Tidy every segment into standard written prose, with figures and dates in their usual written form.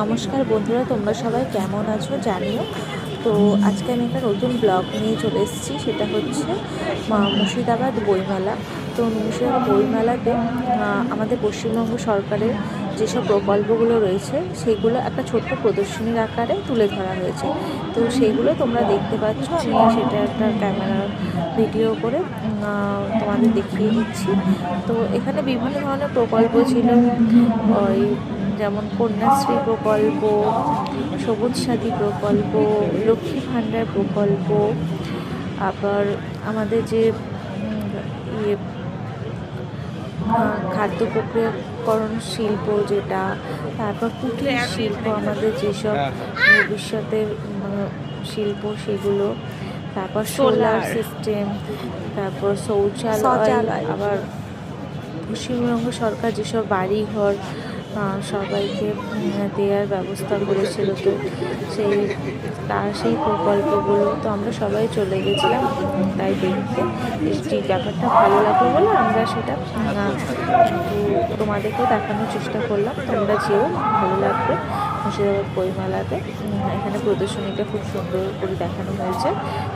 নমস্কার বন্ধুরা, তোমরা সবাই কেমন আছো জানিও। তো আজকে আমি একটা নতুন ব্লগ নিয়ে চলে এসেছি, সেটা হচ্ছে মুর্শিদাবাদ বইমেলা। তো মুর্শিদাবাদ বইমেলাতে আমাদের পশ্চিমবঙ্গ সরকারের যেসব প্রকল্পগুলো রয়েছে সেগুলো একটা ছোট্ট প্রদর্শনীর আকারে তুলে ধরা হয়েছে। তো সেইগুলো তোমরা দেখতে পাচ্ছ, আমি সেটা একটা ক্যামেরার ভিডিও করে তোমাদের দেখিয়ে দিচ্ছি। তো এখানে বিভিন্ন ধরনের প্রকল্প ছিল, ওই যেমন কন্যাশ্রী প্রকল্প, সবুজ সাথী প্রকল্প, লক্ষ্মী ভাণ্ডার প্রকল্প, আবার আমাদের যে ইয়ে খাদ্য প্রক্রিয়াকরণ শিল্প যেটা, তারপর কুটির শিল্প, আমাদের যেসব ভবিষ্যতের শিল্প সেগুলো, তারপর সোলার সিস্টেম, তারপর শৌচালয়, আবার পশ্চিমবঙ্গ সরকার যেসব বাড়িঘর সবাইকে দেওয়ার ব্যবস্থা করেছিল, তো সেই প্রকল্পগুলো তো আমরা সবাই চলে গেছিলাম। তাই দেখতে এই ব্যাপারটা ভালো লাগলো বলে আমরা সেটা তোমাদেরকেও দেখানোর চেষ্টা করলাম। তোমরা যেও, ভালো লাগবে। মুর্শিদাবাদ বইমেলাতে এখানে প্রদর্শনীটা খুব সুন্দর করে দেখানো হয়েছে,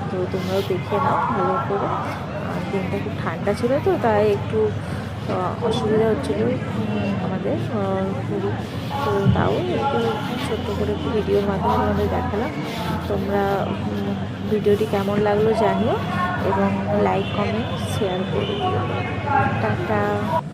তো তোমরাও দেখে নাও ভালো করে। দিনটা খুব ঠান্ডা ছিল, তো তাই একটু অসুবিধা হচ্ছিল আমাদের খুবই। তো তাও একটু ছোট্ট করে একটু ভিডিওর মাধ্যমে তোমাদের দেখালাম। তোমরা ভিডিওটি কেমন লাগলো জানিও এবং লাইক, কমেন্ট, শেয়ার করে দিও। টাটা।